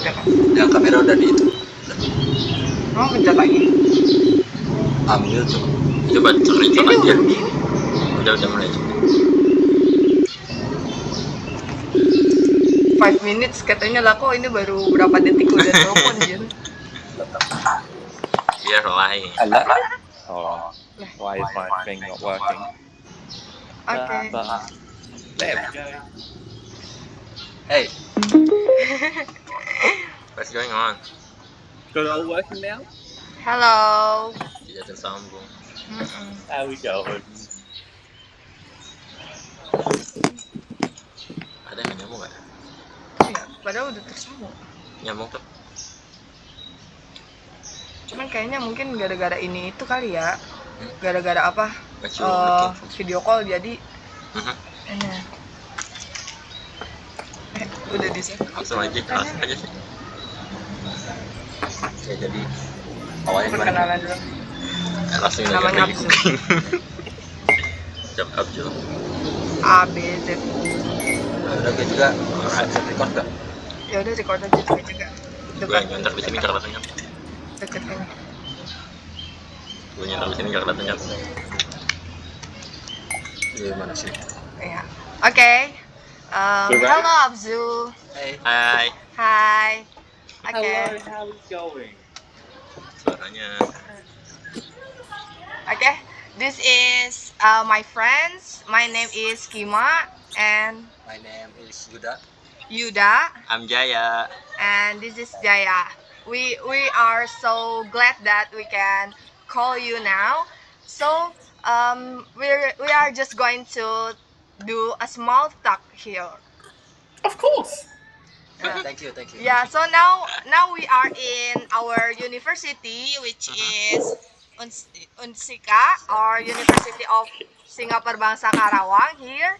udah kan? Yang kamera udah di itu. Oh, pencet lagi. Ambil coba. Coba screenshot Ini aja. udah begini. Udah mulai. 5 minutes katanya lah, kok ini baru berapa detik udah telepon Jun. You're lying. Oh, why is my thing not working? Okay. There we go. Hey. What's going on? Got it all working now? Hello. Tidak tersambung. There we go. Ada yang nyambung nggak? Iya, padahal udah tersambung. Nyambung tuh. Cuman kayaknya mungkin gara-gara ini itu kali ya. Gara-gara apa? Video call jadi. Udah di save. Langsung aja sih. Oke, jadi awalnya perkenalan dulu. Langsung namanya Abzu. Jam Abzu. A B Z. Udah gue juga record nggak? Ya udah record aja juga. Gue nyentak di sini nggak kelihatan. Deket kan. Gue nyentak di sini nggak kelihatan. Gimana sih? Iya. Oke. Halo Abzu. Hey. Hi. Okay. Hello, how is it going? Suaranya. Okay. This is my friends. My name is Kima and My name is Yudha. I'm Jaya. And this is Jaya. We are so glad that we can call you now. So we are just going to do a small talk here. Of course. Thank you. Yeah. So now we are in our university, which is Unsika, or University of Singapore Bangsa Karawang here.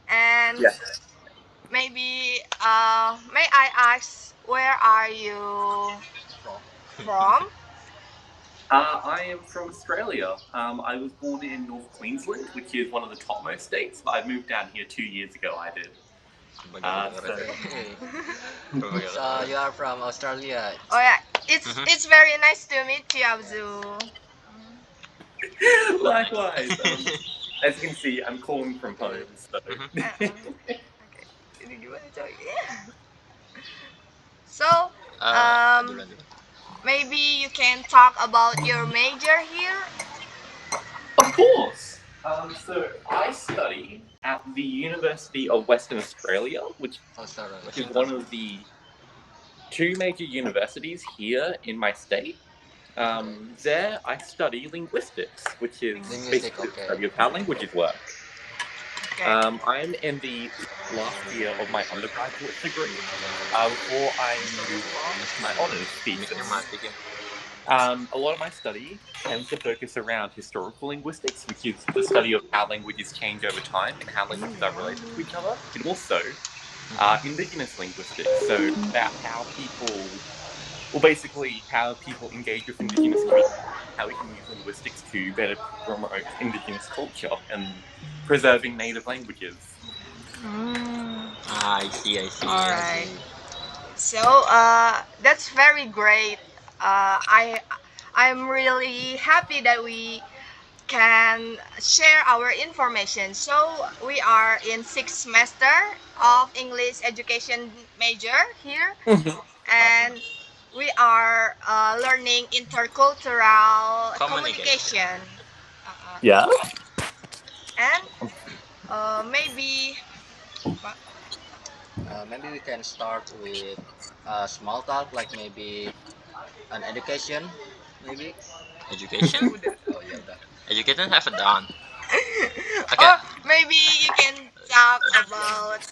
And Yes. maybe may I ask, where are you from? I am from Australia. I was born in North Queensland, which is one of the topmost states. But I moved down here 2 years ago. I did. So you are from Australia. Oh yeah, it's very nice to meet you, Abzu. Likewise. As you can see, I'm calling from home. So. So, maybe you can talk about your major here. Of course. So I study at the University of Western Australia, which is one of the 2 major universities here in my state. There I study linguistics, which is basically the study of how languages work. Okay. I'm in the last year of my undergraduate degree before I move on to my honours thesis. A lot of my study tends to focus around historical linguistics, which is the study of how languages change over time and how languages are related to each other, and also indigenous linguistics, so about how people engage with indigenous culture, how we can use linguistics to better promote indigenous culture and preserving native languages. I see. All right. So that's very great. I'm really happy that we can share our information. So we are in 6th semester of English education major here, and we are learning intercultural communication. Yeah. And maybe we can start with small talk, like maybe an education, maybe. Education? Oh yeah, udah. Education have done. Okay. Or maybe you can talk about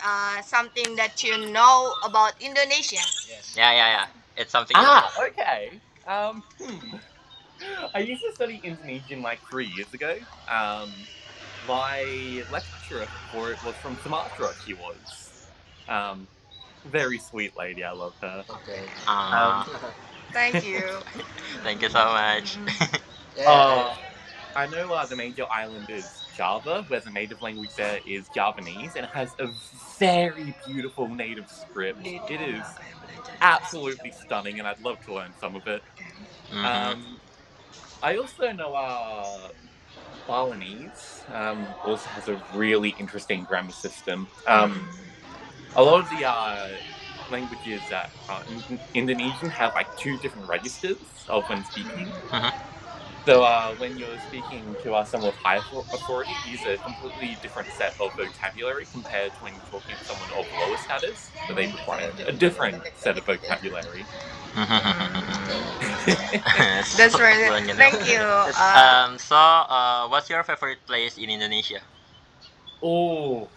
something that you know about Indonesia. Yes. Yeah. It's something. Okay. I used to study Indonesian like 3 years ago. My lecturer for it was from Sumatra. She was very sweet lady. I love her. Okay. Thank you. Thank you so much. I know the major island is Java, where the native language there is Javanese, and it has a very beautiful native script. It is absolutely stunning, and I'd love to learn some of it. Mm-hmm. I also know Balinese also has a really interesting grammar system. A lot of the languages that are in Indonesian have like two different registers of when speaking. Mm-hmm. So when you're speaking to someone with high authority, you use a completely different set of vocabulary compared to when you're talking to someone of lower status, where they require a different set of vocabulary. That's right. Thank you. What's your favorite place in Indonesia? Oh,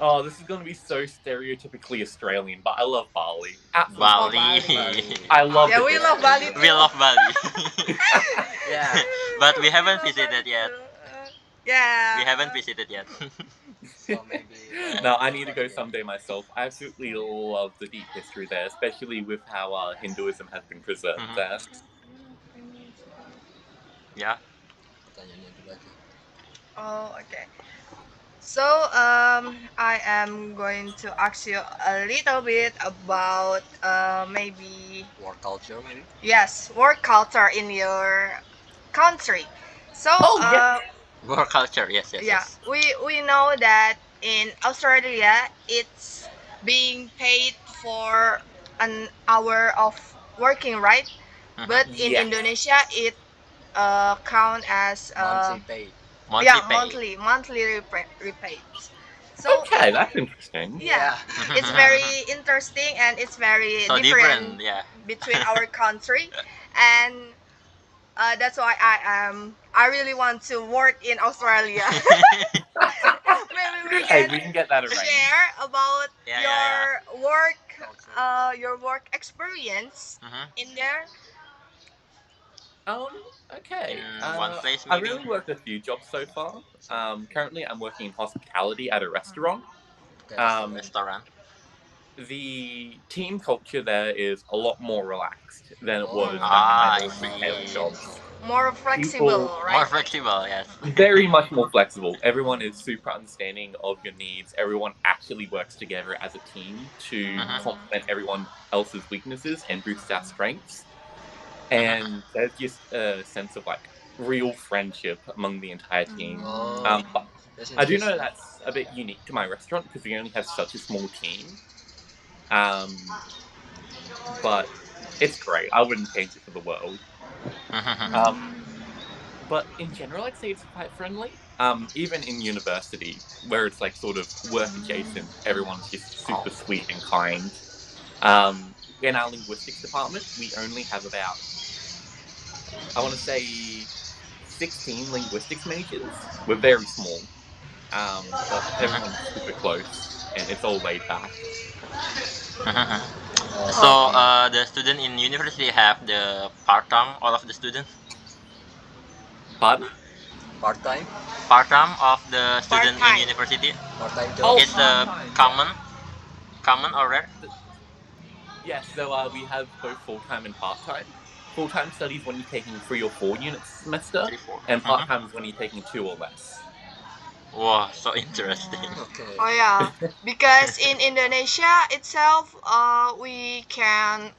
oh, this is going to be so stereotypically Australian, but I love Bali. Absolutely. Oh, Bali. Bali. I love Yeah, the we love Bali beaches. too. We love Bali. Yeah. But we haven't love visited Bali yet. too. Yeah. We haven't visited yet. So maybe. No, I need to go someday myself. I absolutely love the deep history there, especially with how Hinduism has been preserved Mhm. there. Yeah. Oh, okay. So, I am going to ask you a little bit about maybe Work culture, maybe. yes, work culture in your country. So, Oh yes. Work culture, yes, yes, yeah, yes. we know that in Australia it's being paid for an hour of working, right? But Mm-hmm. in Yes. Indonesia it count as Monthly pay. yeah, Monthly pay. monthly repaid. So Okay, that's interesting. yeah, Yeah. it's very interesting and it's very So different different, yeah. between our country, and that's why I really want to work in Australia. Maybe we Hey, can we can get that arranged. share about Yeah, yeah, your work experience Mm-hmm. in there. Um, okay. In one place, I maybe. really worked a few jobs so far. Currently I'm working in hospitality at a restaurant. Okay, Um, restaurant. the team culture there is a lot more relaxed than it was at my Ah, I old retail see. jobs. More flexible, People More right? flexible, yes. very much more flexible. Everyone is super understanding of your needs. Everyone actually works together as a team to Mm-hmm. complement everyone else's weaknesses and boost our strengths. Mm-hmm. And there's just a sense of like real friendship among the entire team. Oh, But that's I do know interesting. that's a bit unique to my restaurant because we only have such a small team. Um, but it's great. I wouldn't change it for the world. Mm-hmm. Um, but in general, I'd say it's quite friendly. Even in university, where it's like sort of work adjacent, everyone's just Oh. super sweet and kind. In our linguistics department, we only have about, I want to say, 16 linguistics majors. We're very small, but everyone's Mm-hmm. super close and it's all laid back. Mm-hmm. So, Okay. the student in university have the part time. All of the students Pardon? part time. Part time of the Part student in time. university. Part time Oh, It's jobs. part time, yeah. common, common or rare. Yes, so we have both full time and part time. Full time studies when you're taking 3 or 4 units a semester, 3, 4. and part time Mm-hmm. is when you're taking 2 or less. Wow, so interesting. Okay. Oh yeah, because in Indonesia itself, we can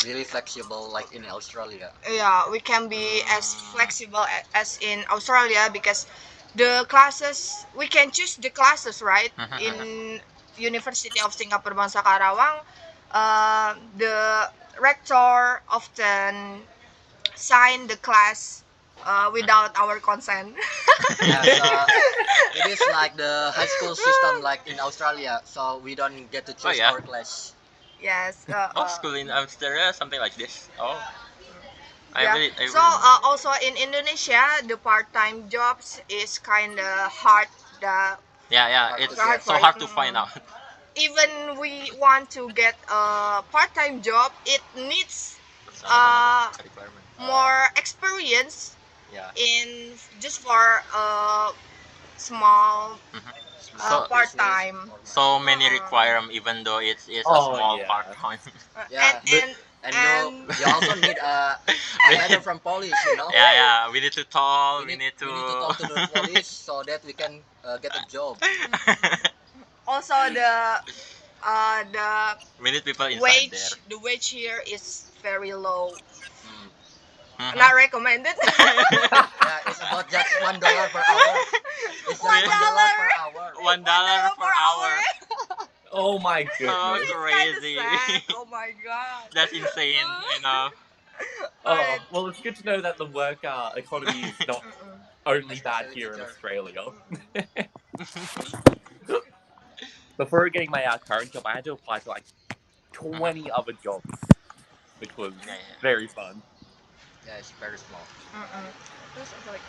Really flexible, like in Australia. yeah we can be as flexible as in Australia because the classes we can choose the classes right Mm-hmm. in University of Singapore Bangsa Karawang. The rector often sign the class without our consent. Yeah, so it is like the high school system, like in Australia. So we don't get to choose yeah. our class. Yes. Oh, school in Amsterdam, something like this. Oh, Yeah. I So really. also in Indonesia, the part-time jobs is kind of hard. The Yeah, yeah. Hard to It's hard get. for so it. hard to find out. Even we want to get a part-time job, it needs Some requirement. more experience Yeah. in just for a small Mhm. Small business. part-time. So many requirement, even though it's a Oh small part yeah. time. Uh, Yeah. and And And you also need a letter from police, you know. Yeah, yeah. We need to talk. We need to talk to the police so that we can get a job. also the We need people inside there. wage here is very low. Mm. Not recommended. Yeah, it's about just $1 per hour. It's just $1 per hour. $1 per hour. Oh my Oh, goodness. Kinda crazy. sad. Oh my god. That's insane, you know. Alright. Oh, well, it's good to know that the work economy is not only bad Especially here in teacher. Australia. Before getting my current job, I had to apply to like 20 other jobs, which was Yeah, yeah. very fun. Yeah, it's very small. Terus apa lagi?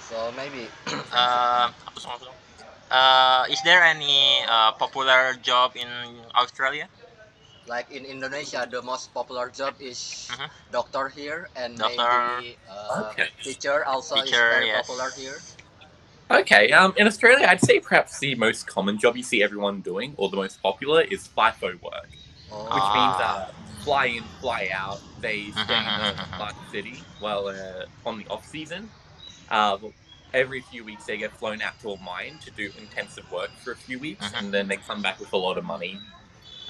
So maybe Apa song, apa song? Is there any popular job in Australia? like in Indonesia, the most popular job is Mhm. doctor here, and Doctor, maybe Okay. teacher also is teacher, very yes. popular here. Okay, in Australia, I'd say perhaps the most common job you see everyone doing, or the most popular, is FIFO work, Oh, which means Ah. fly in, fly out. They stay in a Mhm. large city while on the off season. Uh, every few weeks, they get flown out to a mine to do intensive work for a few weeks, Mhm. and then they come back with a lot of money.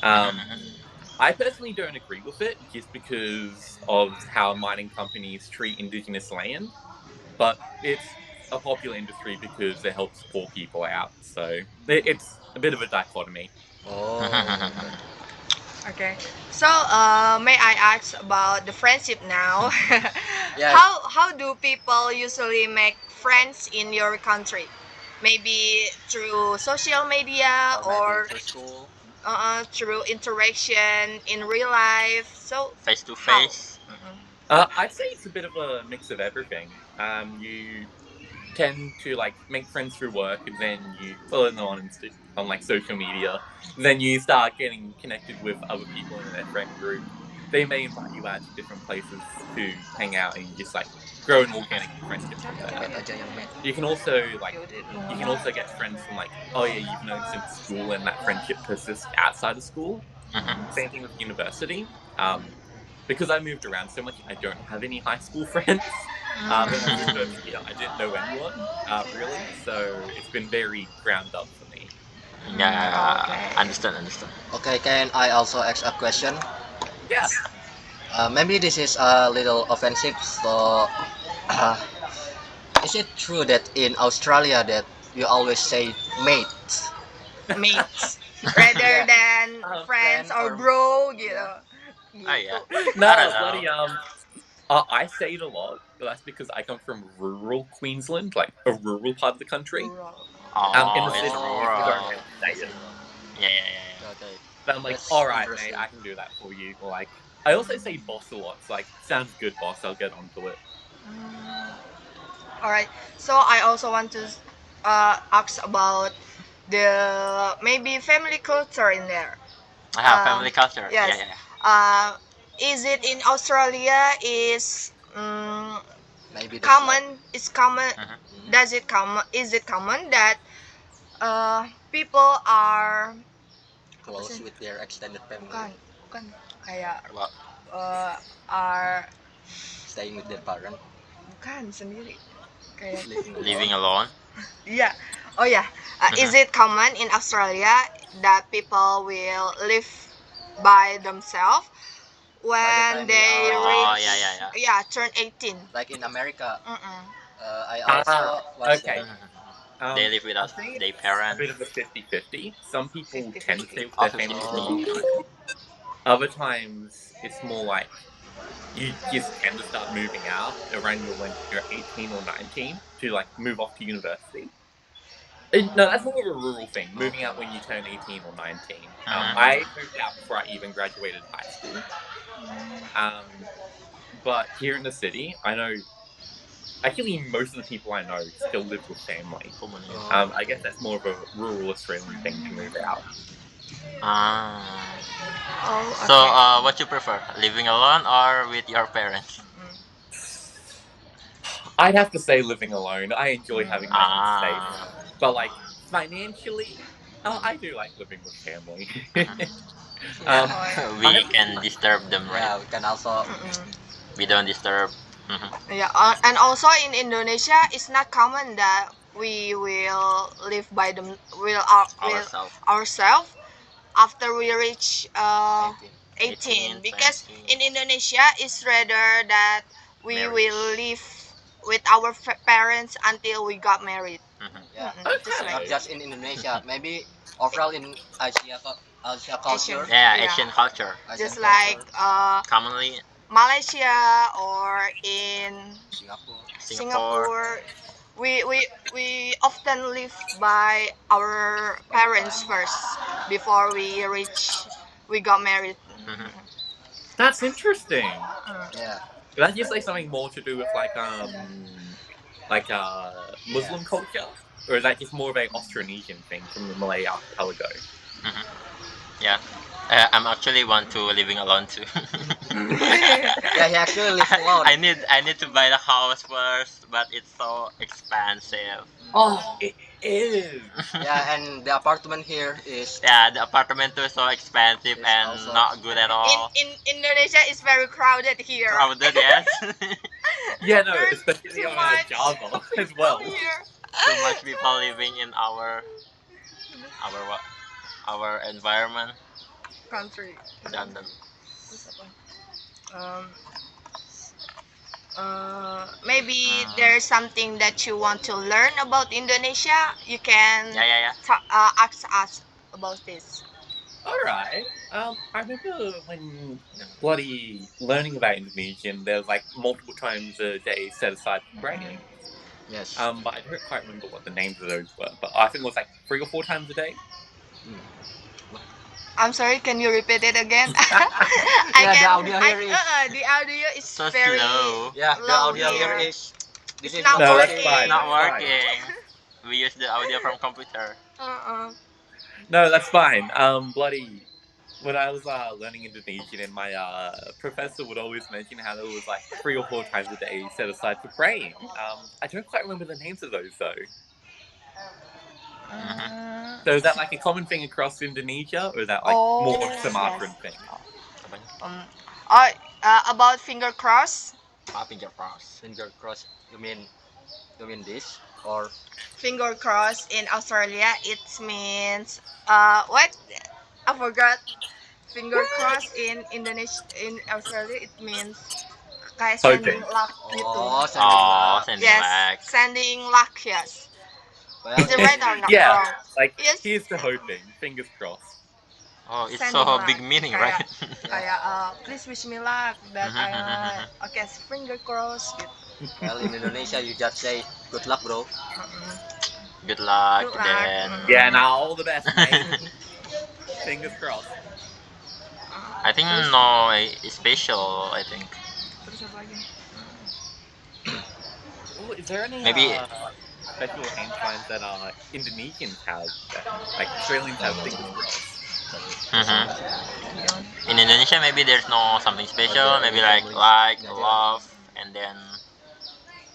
Mhm. I personally don't agree with it just because of how mining companies treat indigenous land, but it's a popular industry because it helps poor people out. So it's a bit of a dichotomy. oh, okay. Okay. So, may I ask about the friendship now? Yeah, How do people usually make friends in your country? Maybe through social media or maybe or through school. through interaction in real life. So, Face to how? face. I'd say it's a bit of a mix of everything. You tend to like make friends through work, and then you follow them on like social media. Then you start getting connected with other people in their friend group. They may invite you out to different places to hang out, and you just like grow an organic friendship from there. Cepet aja yang main. You can also like Yaudah, you can also get friends from like, oh yeah, you've known since school, and that friendship persists outside of school. Mhm. Same thing with university. Because I moved around so much, I don't have any high school friends. When I moved over here, I didn't know anyone really, so it's been very ground up for me. Yeah, Okay. understand, understand. Okay, can I also ask a question? Yeah. Maybe this is a little offensive. So, uh, is it true that in Australia that you always say mate? Mates rather Yeah, than friends friend or or bro yeah. gitu. Oh yeah, Gitu. I don't No, know. bloody I say it a lot, but that's because I come from rural Queensland, like a rural part of the country. Rural. In Oh, the it's city, Oh, people okay, don't rural. okay. really say It's it. rural. Yeah, yeah, yeah, Okay, okay. But I'm like, That's all right, mate, interesting. I can do that for you. Or like, I also say boss a lot. It's like, sounds good, boss. I'll get onto it. All right. So I also want to ask about the maybe family culture in there. yeah. I have family culture. Yeah, Yes. yeah, yeah. Is it in Australia? Is Maybe the same. common? Is common? Mhm. Does it come? Is it common that people are apa Close sih? with their extended family, Bukan, bukan kayak What? are staying with their parent, bukan sendiri kayak living alone. Living alone. yeah. Oh yeah. Is it common in Australia that people will live by themselves By the when time they they are Oh, reach yeah, 18, yeah, yeah. turn 18? like in America, Mm-mm. I also watched that. Okay. Mhm. They live with I us, think their it's a bit parents. of a 50-50. Some people tend to 50-50. stay with Oh, their 50 family for a 50. long Oh, time. Other times, it's more like you just tend to start moving out around when you're 18 or 19 to like move off to university. No, that's more of a rural thing, moving okay. out when you turn 18 or 19. Mhm. I moved out before I even graduated high school. But here in the city, I know actually most of the people I know still live with family. Oh, I okay. guess that's more of a rural Australian thing to move out. Ah. Oh, So, okay. what you prefer, living alone or with your parents? I'd have to say living alone. I enjoy having my own space. Ah. But like financially, Oh, I do like living with family. Yeah. Oh, We I can disturb them, right? Yeah, we can also. mm-mm. We don't disturb. Mhm. Yeah, and also in Indonesia, it's not common that we will live by them will Ourselves. ourselves after we reach 18. 18, 18, because 20. in Indonesia it's rather that we will Marriage. live with our parents until we got married. Mhm. Yeah. Just like Not okay. that. just in Indonesia, maybe overall in Asia Asian, culture, Yeah, yeah, Asian culture. Asian just like culture, Commonly, Malaysia or in Singapore. Singapore. Singapore, we often live by our By your parents parents. first before we got married. Mhm. That's interesting. Yeah. That just like something more to do with like Yeah. Muslim culture, or is that just more of a Austronesian thing from the Malay archipelago? Mhm. Yeah. I'm actually want to living alone too. Yeah, he actually lives alone. I need to buy the house first, but it's so expensive. Oh, it is. Yeah, and the apartment here is Yeah, the apartment too is so expensive is and also not good at all. in Indonesia is very crowded here. Crowded, yes. Yeah, no, There's especially too on much Java as people well. here. Too much people living in our what our environment. Country. London. Um, maybe Mm. there's something that you want to learn about Indonesia. You can Yeah, yeah, yeah. ask us about this. All right. I remember when bloody learning about Indonesian, there was like multiple times a day set aside for praying. yes. But I don't quite remember what the names of those were. But I think it was like 3 or 4 times a day. Mm. I'm sorry, can you repeat it again? Yeah, the audio here is The audio is So very slow. yeah, the low audio here here. is this It's is not not No, that's working. fine. working. Not That's fine. working. We use the audio from computer. Uh-uh. No, that's fine. Bloody. When I was learning Indonesian, and my professor would always mention how there was like 3 or 4 times a day set aside for praying. I don't quite remember the names of those though. Mhm. So is that like a common thing across Indonesia, or is that like Oh, more yes. Sumatran thing? Apanya? Um, uh, about finger cross. Finger cross. Finger cross. You mean this or Finger cross in Australia, it means what? I forgot. Finger cross in Indonesia, in Australia, it means kayak sending Hoping. luck gitu. oh sending Oh, luck? sending Yes, lag. sending luck. Yes. Well, Is it right or not Yeah, wrong? like Yes. here's to hoping. Fingers crossed. Oh, it's Sending so luck. big meaning, right? Kayak please wish me luck that Mhm, mhm, mhm. okay, finger cross gitu. well in Indonesia you just say good luck, bro. Good luck, Good luck. then. Yeah, now all the best, mate. Fingers crossed. I think Terus no special. I think terus apa lagi? Oh, is there any maybe special hand signs that Indonesians have that like Australians have? Fingers crossed. mhm. Beyond. In Indonesia maybe there's no something Or special. Maybe any like families? Nggak ada. love, and then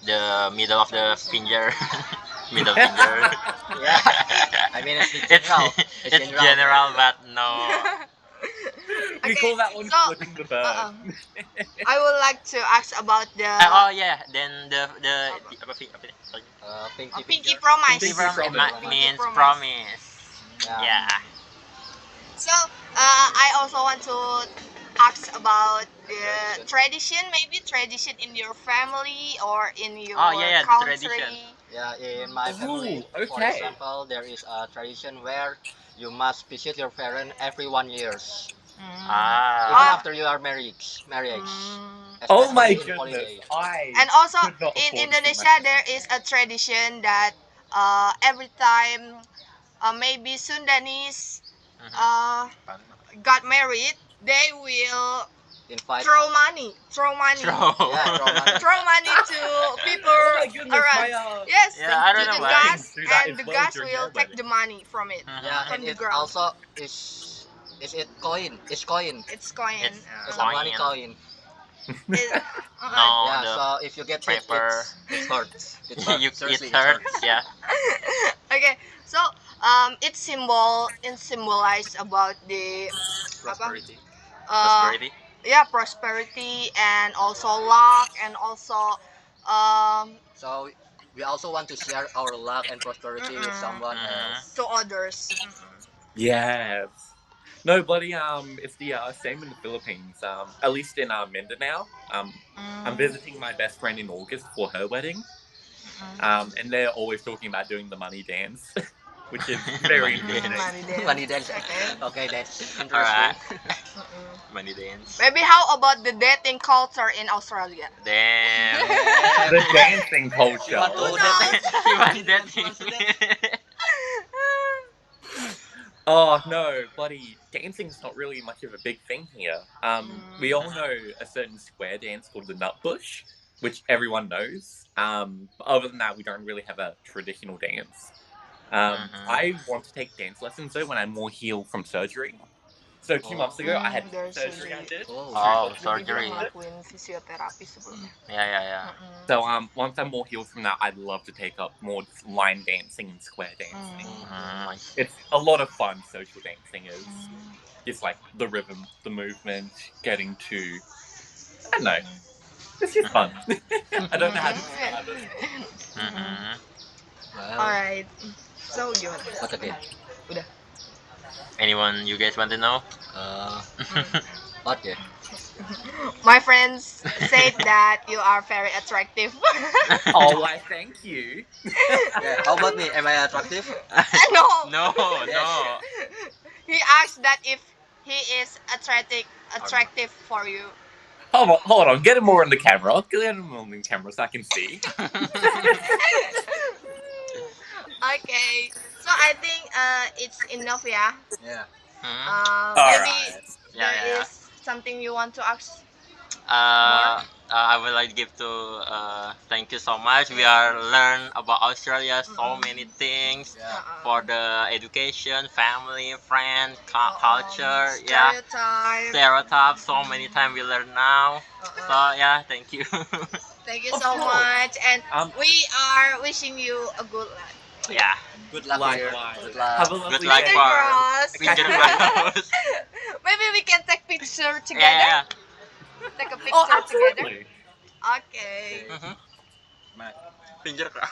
the middle of the finger, middle finger. Yeah, I mean it's it's general. It's it's general. general, but no. We Okay, call that one so flipping the bird. I would like to ask about the Oh yeah, then the apa sih apa sih? Sorry. Pinky pinky finger. promise. Pinky It promise. Pinky means promise. promise. Yeah. Yeah. So I also want to ask about the tradition, maybe tradition in your family or in your Oh yeah, yeah, the tradition. country. Yeah, in my family, Oh, for okay. example, there is a tradition where you must visit your parent every 1 year, even Ah. after you are married, Oh my especially in goodness, holiday. I And also could not in afford to see my Indonesia, there is a tradition that every time maybe Sundanese Mhm. got married, they will Invite, throw money, Throw. yeah, throw money. throw money to people Oh my goodness, around. my Yes, Yeah, I don't to know the why. Philippines gas, do that and as the well gas during will their take the wedding. money from it, Yeah, Mhm. from and the it ground. also is it coin? It's coin. It's coin. It's It's a money coin. coin. It, No, Yeah, the so if you get hit, paper. it hurts. It hurts. It Seriously, it hurts. hurts. Yeah. okay, so It symbolize about the apa? Prosperity. Uh, Prosperity. yeah, prosperity and also luck and also So we also want to share our luck and prosperity with someone Mm-hmm. else. to others. Yes. No, buddy. It's the same in the Philippines. At least in Mindanao. I'm Mm, visiting my best friend in August for her wedding. mm, And they're always talking about doing the money dance, which is very Money dance. interesting. money dance. Money dance. Okay. Okay, that's All interesting. right. Mm-mm. Money dance. Maybe how about the dating culture in Australia? Damn. Damn. The dancing You culture. want Who to Oh, that? knows? He want You that want to thing. answer that? oh no, buddy. Dancing's not really much of a big thing here. We all Mm, know a certain square dance called the nut bush, which everyone knows. But other than that, we don't really have a traditional dance. I Mm-hmm. want to take dance lessons though when I'm more healed from surgery. So two Oh, months ago, I had there's surgery. I surgery. did oh, to Oh, body Jadi dia surgery. composition. ngelakuin fisioterapi sebelumnya. Yeah, yeah, yeah. Mm-mm. So once I'm more healed from that, I'd love to take up more line dancing and square dancing. Mm, I see. It's a lot of fun. Social dancing is. Mm. It's like the rhythm, the movement, getting to. I don't know. It's just fun. I don't know how to describe it. Mm-hmm. well, Alright. So gimana? what again? Udah. Anyone you guys want to know? Uh, Mm. what yeah? My friends said that you are very attractive. Oh, why? Thank you. Yeah. How about me? Am I attractive? No. No, Yes. no. He asked that if he is attractive for you. Hold on. Get him more on the camera. Get him more on the camera so I can see. Okay. So I think it's enough, yeah. Yeah. Hmm? All Maybe right. Yeah, there yeah, yeah. is something you want to ask more. I would like to give to thank you so much. We are learn about Australia so many things Yeah. for the education, family, friend, culture. Yeah, Stereotype. stereotypes. So many times we learn now. So yeah, thank you. Thank you Of so course. much, and Um, we are wishing you a good life. Yeah, Good luck here. likewise. Good Have luck. a good lovely luck day. Finger for crossed. finger Catch you later. crossed. Maybe we can take picture Yeah, together. yeah, Take a Oh, picture together. absolutely. Okay. Okay. yeah. Bye. Finger crossed.